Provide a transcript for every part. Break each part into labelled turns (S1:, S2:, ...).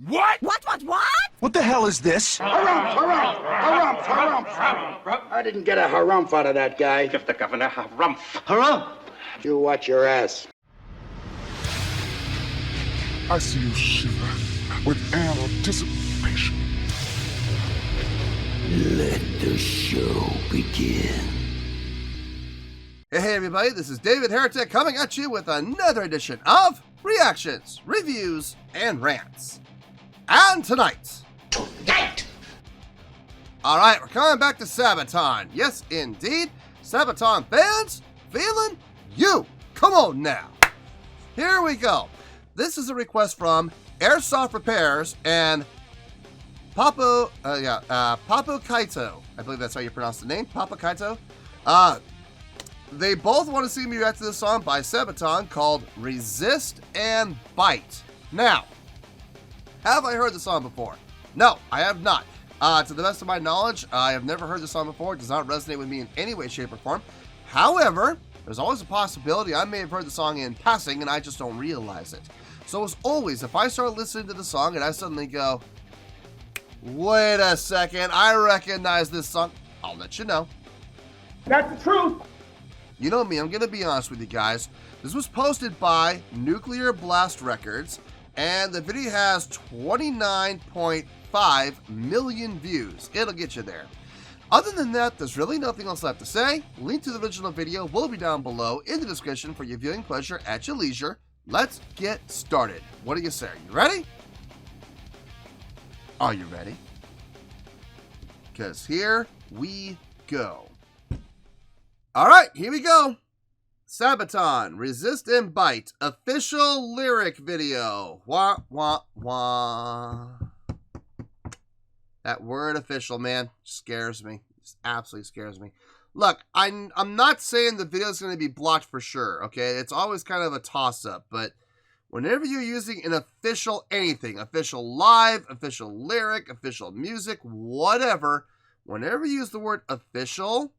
S1: What?
S2: What?
S3: What the hell is this?
S4: Harumph. I didn't get a harumph out of that guy.
S1: Give the governor harumph.
S3: Harumph!
S4: You watch your ass.
S5: I see you shiver with anticipation.
S6: Let the show begin.
S7: Hey everybody, this is David Heretic coming at you with another edition of Reactions, Reviews, and Rants. And tonight... Alright, we're coming back to Sabaton. Yes, indeed. Sabaton Fans FEELIN YOU. Come on now. Here we go. This is a request from Airsoft Repairs and Papo Kaito. I believe that's how you pronounce the name, Papa Kaito. They both want to see me react to this song by Sabaton called Resist and Bite. Now, have I heard the song before? No, I have not. To the best of my knowledge, I have never heard the song before. It does not resonate with me in any way, shape, or form. However, there's always a possibility I may have heard the song in passing and I just don't realize it. So as always, if I start listening to the song and I suddenly go, wait a second, I recognize this song, I'll let you know.
S1: That's the truth.
S7: You know me, I'm going to be honest with you guys. This was posted by Nuclear Blast Records, and the video has 29.5 million views. It'll get you there. Other than that, there's really nothing else left to say. Link to the original video will be down below in the description for your viewing pleasure at your leisure. Let's get started. What do you say? You ready? Are you ready? Because here we go. Alright, here we go. Sabaton, Resist and Bite, official lyric video. Wah, wah, wah. That word official, man, scares me. Just absolutely scares me. Look, I'm not saying the video is going to be blocked for sure, okay? It's always kind of a toss-up, but whenever you're using an official anything, official live, official lyric, official music, whatever, whenever you use the word official,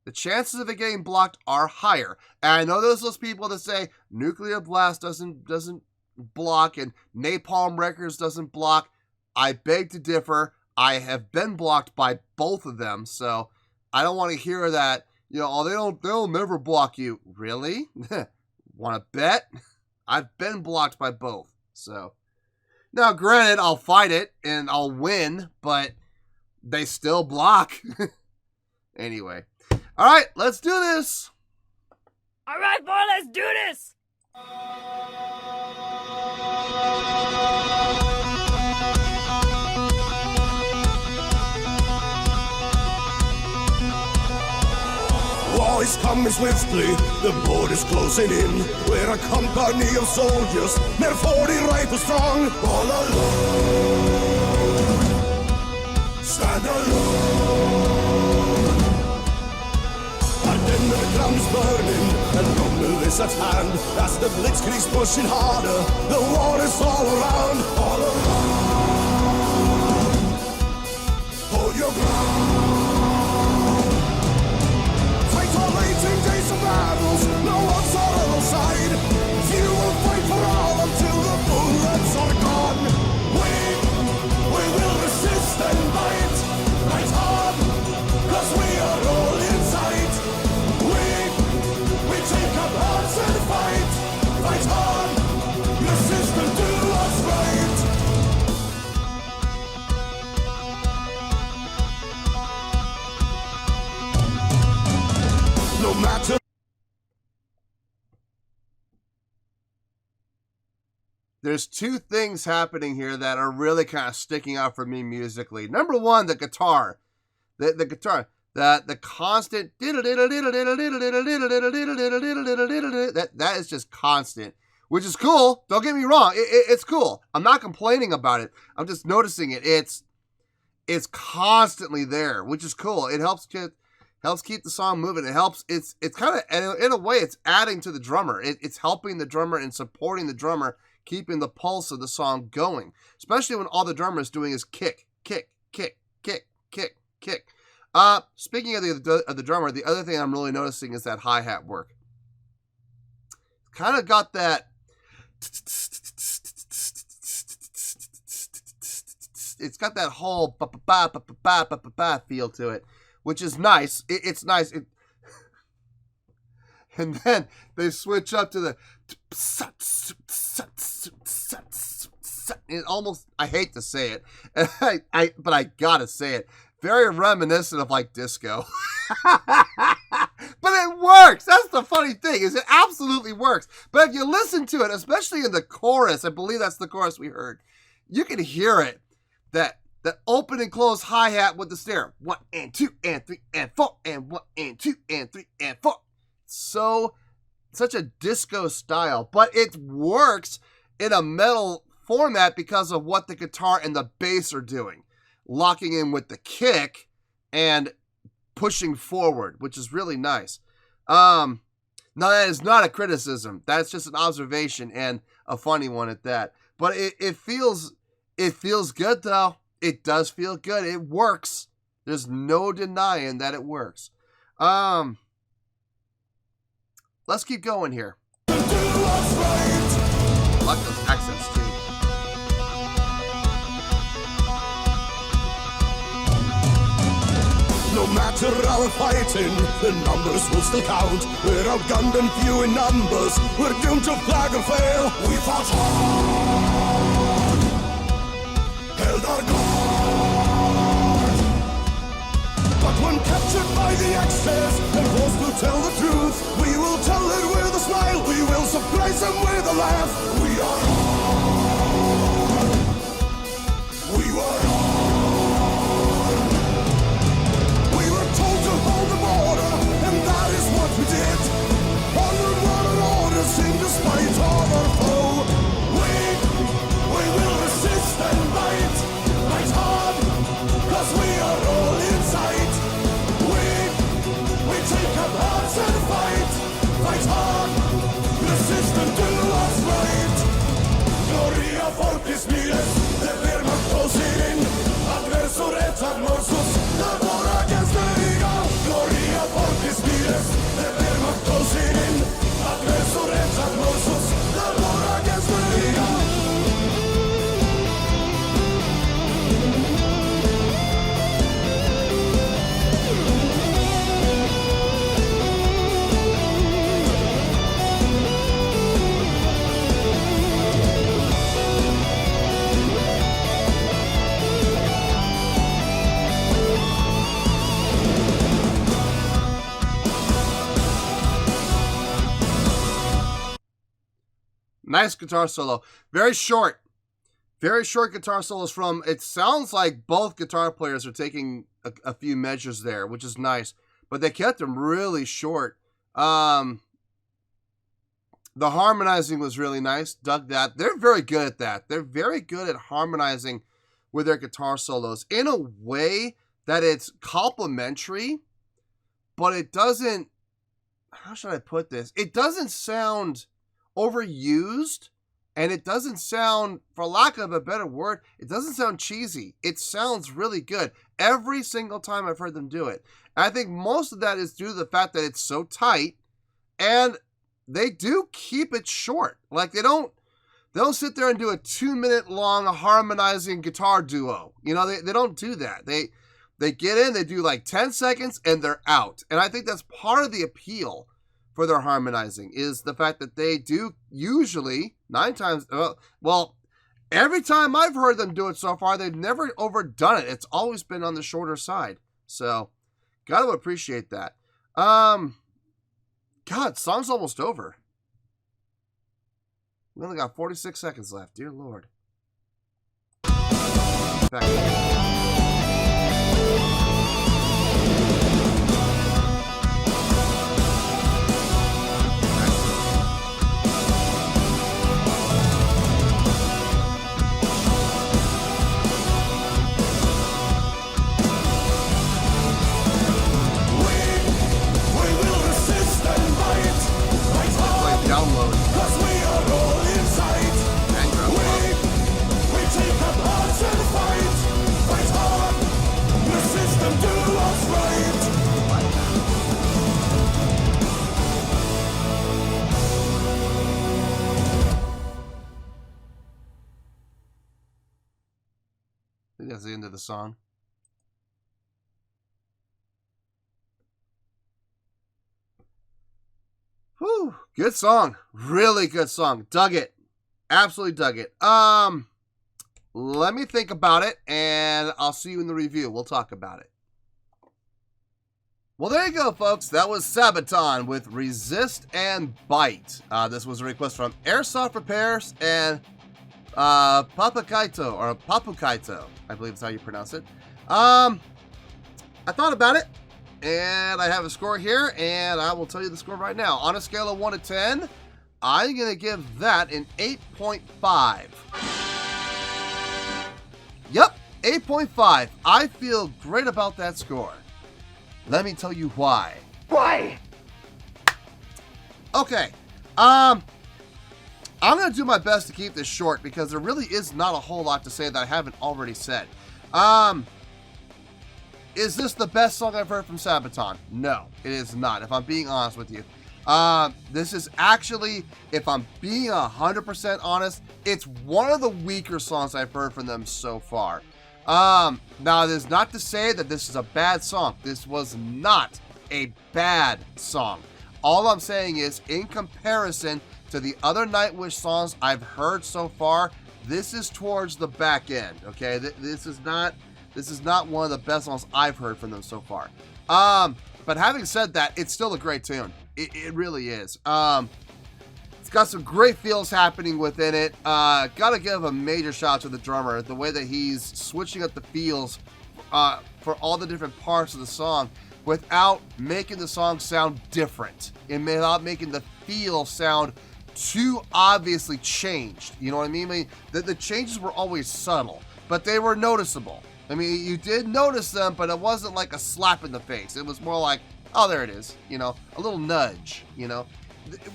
S7: the chances of it getting blocked are higher. And I know there's those people that say Nuclear Blast doesn't block and Napalm Records doesn't block. I beg to differ. I have been blocked by both of them, so I don't want to hear that, you know, oh, they'll never block you. Really? Want to bet? I've been blocked by both. So now granted, I'll fight it and I'll win, but they still block. Anyway. All right, let's do this.
S2: All right, boy, let's do this.
S6: War is coming swiftly, the border's closing in. We're a company of soldiers, near 40 rifles strong. All alone, stand alone. Our dinner drums burning, and rumble is at hand. As the blitzkrieg's pushing harder, the war is all around. All around, hold your ground. Fight all 18 days of battles, no one's on our side. You will fight for all until the bullets are gone. We will resist and fight, fight hard, 'cause we are all inside. We take up arms and fight, fight hard, resist and do what's right. No matter.
S7: There's two things happening here that are really kind of sticking out for me musically. Number one, the guitar. The guitar. The constant that is just constant, which is cool. Don't get me wrong. It's cool. I'm not complaining about it. I'm just noticing it. It's constantly there, which is cool. It helps keep the song moving. It helps. It's kind of, in a way, it's adding to the drummer. It's helping the drummer and supporting the drummer, keeping the pulse of the song going. Especially when all the drummer is doing is kick, kick, kick, kick, kick, kick. Speaking of the drummer, the other thing I'm really noticing is that hi-hat work. Kind of got that it's got that whole ba-ba-ba feel to it, which is nice. It's nice. And then they switch up to the it almost, I hate to say it, but I gotta say it. Very reminiscent of like disco. But it works. That's the funny thing, is it absolutely works. But if you listen to it, especially in the chorus, I believe that's the chorus we heard, you can hear it. That open and close hi-hat with the snare. 1 and 2 and 3 and 4 and 1 and 2 and 3 and 4. Such a disco style, but it works in a metal format because of what the guitar and the bass are doing, locking in with the kick and pushing forward, which is really nice. Now that is not a criticism. That's just an observation, and a funny one at that. But it feels good though. It does feel good. It works. There's no denying that it works. Let's keep going here. I like those accents too.
S6: No matter our fighting, the numbers will still count. We're outgunned and few in numbers. We're doomed to flag or fail. We fought hard, held our guard. But when captured by the excess and forced to tell the truth, we will tell it with a smile. We will surprise them with a laugh. We are hard. We were hard. We were told to hold the border, and that is what we did. Onward, water orders in despite of our foe. We will resist and fight hard, 'cause we are all inside. We take up hearts and fight hard, resist and do what's right. Gloria folkets miles, det blir makt och sin. Adversor rättar morsos, där våra gästliga. Gloria folkets miles, det blir makt och sin. Adversor rättar morsos, där våra gästliga.
S7: Nice guitar solo. Very short guitar solos from, it sounds like both guitar players are taking a few measures there, which is nice. But they kept them really short. The harmonizing was really nice. Dug that. They're very good at that. They're very good at harmonizing with their guitar solos in a way that it's complementary, but it doesn't, how should I put this? It doesn't sound overused, and it doesn't sound, for lack of a better word, it doesn't sound cheesy. It sounds really good every single time I've heard them do it. And I think most of that is due to the fact that it's so tight, and they do keep it short. Like they don't sit there and do a 2-minute long harmonizing guitar duo. You know, they don't do that. They get in, they do like 10 seconds, and they're out. And I think that's part of the appeal for their harmonizing, is the fact that they do usually, 9 times, well, every time I've heard them do it so far, they've never overdone it. It's always been on the shorter side. So, gotta appreciate that. God, song's almost over. We only got 46 seconds left. Dear Lord. Back. Download. 'Cause we are all inside. We take up hearts and fight think that's the end of the song. Whew, good song. Really good song. Dug it. Absolutely dug it. Let me think about it, and I'll see you in the review. We'll talk about it. Well, there you go, folks. That was Sabaton with Resist and Bite. This was a request from Airsoft Repairs and Papukaito, or Papukaito, I believe is how you pronounce it. I thought about it, and I have a score here, and I will tell you the score right now. On a scale of 1 to 10, I'm going to give that an 8.5. Yep, 8.5. I feel great about that score. Let me tell you why.
S1: Why?
S7: Okay, I'm going to do my best to keep this short because there really is not a whole lot to say that I haven't already said. Is this the best song I've heard from Sabaton? No, it is not, if I'm being honest with you. This is actually, if I'm being 100% honest, it's one of the weaker songs I've heard from them so far. Now, it is not to say that this is a bad song. This was not a bad song. All I'm saying is, in comparison to the other Nightwish songs I've heard so far, this is towards the back end, okay? This is not one of the best songs I've heard from them so far. But having said that, it's still a great tune. It really is. It's got some great feels happening within it. Gotta give a major shout out to the drummer. The way that he's switching up the feels for all the different parts of the song without making the song sound different and without making the feel sound too obviously changed. You know what I mean? The changes were always subtle, but they were noticeable. I mean, you did notice them, but it wasn't like a slap in the face. It was more like, oh, there it is, you know, a little nudge, you know.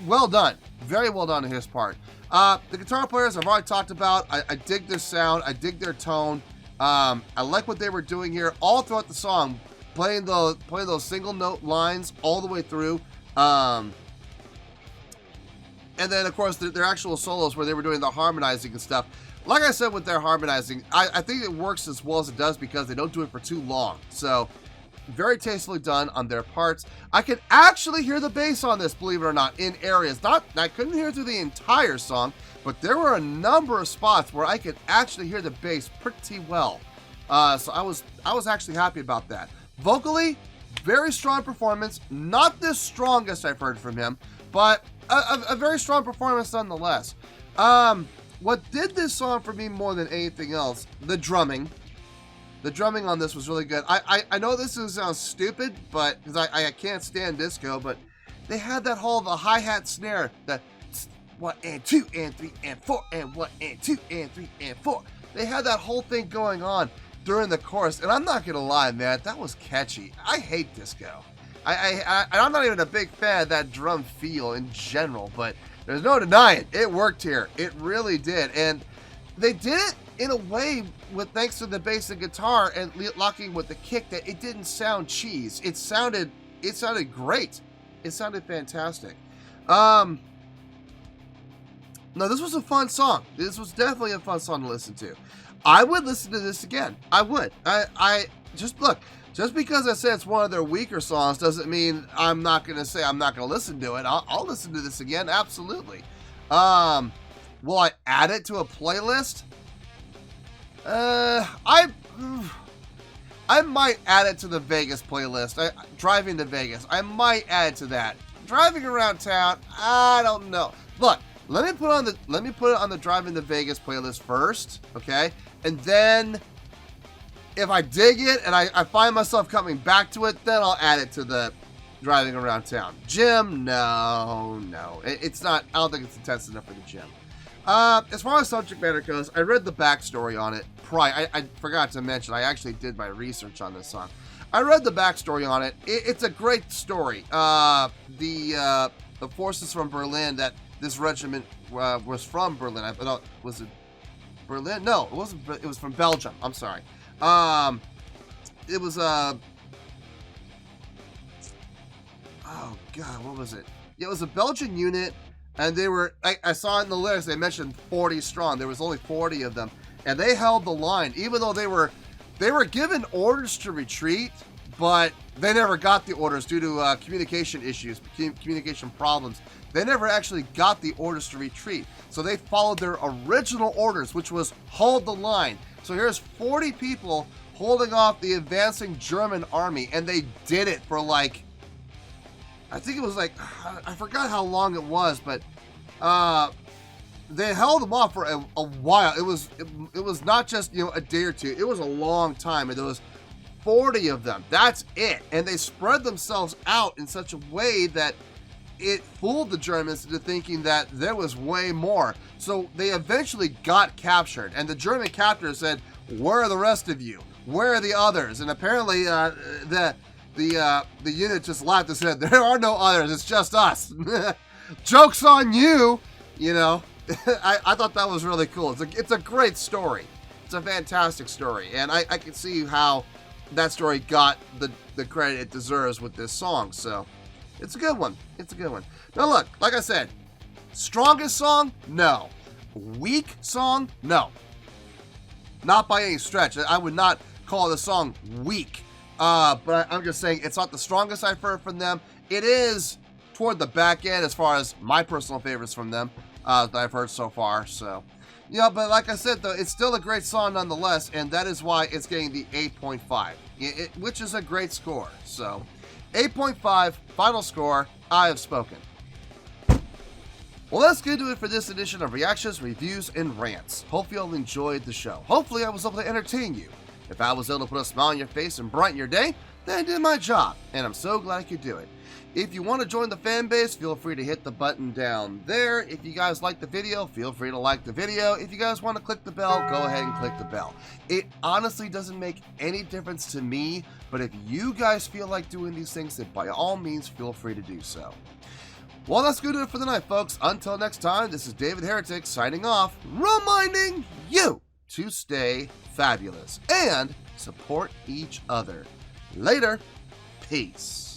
S7: Well done. Very well done on his part. The guitar players I've already talked about. I dig their sound. I dig their tone. I like what they were doing here all throughout the song, playing those single note lines all the way through. And then, of course, their actual solos where they were doing the harmonizing and stuff. Like I said with their harmonizing, I think it works as well as it does because they don't do it for too long. So, very tastefully done on their parts. I could actually hear the bass on this, believe it or not, in areas. I couldn't hear it through the entire song, but there were a number of spots where I could actually hear the bass pretty well. So I was actually happy about that. Vocally, very strong performance. Not the strongest I've heard from him, but a very strong performance nonetheless. What did this song for me more than anything else? The drumming. The drumming on this was really good. I know this sounds stupid, but because I can't stand disco, but they had that whole the hi-hat snare, the 1 and 2 and 3 and 4 and 1 and 2 and 3 and 4. They had that whole thing going on during the chorus, and I'm not gonna lie, man, that was catchy. I hate disco. I'm not even a big fan of that drum feel in general, but there's no denying it worked here. It really did, and they did it in a way with thanks to the bass and guitar and locking with the kick that it didn't sound cheese. It sounded great. It sounded fantastic. No, this was a fun song. This was definitely a fun song to listen to. I would listen to this again. I would. I just look. Just because I said it's one of their weaker songs doesn't mean I'm not gonna say I'm not gonna listen to it. I'll listen to this again. Absolutely. Will I add it to a playlist? I might add it to the Vegas playlist. Driving to Vegas. I might add it to that. Driving around town, I don't know. Look, let me put it on the Driving to Vegas playlist first, okay? And then if I dig it and I find myself coming back to it, then I'll add it to the Driving Around Town. Gym, no. It's not, I don't think it's intense enough for the gym. As far as subject matter goes, I read the backstory on it. I forgot to mention, I actually did my research on this song. I read the backstory on it. It's a great story. The forces from Berlin that this regiment was from Berlin. I thought, was it Berlin? No, it wasn't. It was from Belgium. I'm sorry. It was oh god, what was it? Yeah, it was a Belgian unit. And they were, I saw in the lyrics, they mentioned 40 strong. There was only 40 of them. And they held the line, even though they were they were given orders to retreat, but they never got the orders due to communication issues, communication problems. They never actually got the orders to retreat. So they followed their original orders, which was hold the line. So here's 40 people holding off the advancing German army, and they did it for like, I think it was like, I forgot how long it was, but they held them off for a while. It was not just, you know, a day or two. It was a long time, and there was 40 of them. That's it. And they spread themselves out in such a way that it fooled the Germans into thinking that there was way more. So they eventually got captured, and the German captors said, "Where are the rest of you? Where are the others?" And apparently the unit just laughed and said, "There are no others. It's just us." Joke's on you. You know, I thought that was really cool. It's a great story. It's a fantastic story, and I can see how that story got the credit it deserves with this song. So it's a good one. It's a good one. Now look, like I said, strongest song? No. Weak song? No. Not by any stretch. I would not call the song weak. But I'm just saying it's not the strongest I've heard from them. It is toward the back end as far as my personal favorites from them that I've heard so far. So, yeah, but like I said, though, it's still a great song nonetheless, and that is why it's getting the 8.5, which is a great score. So, 8.5, final score, I have spoken. Well, that's going to do it for this edition of Reactions, Reviews, and Rants. Hope you all enjoyed the show. Hopefully I was able to entertain you. If I was able to put a smile on your face and brighten your day, then I did my job, and I'm so glad I could do it. If you want to join the fan base, feel free to hit the button down there. If you guys like the video, feel free to like the video. If you guys want to click the bell, go ahead and click the bell. It honestly doesn't make any difference to me, but if you guys feel like doing these things, then by all means, feel free to do so. Well, that's going to do it for the night, folks. Until next time, this is David Heretic signing off, reminding you to stay fabulous and support each other. Later. Peace.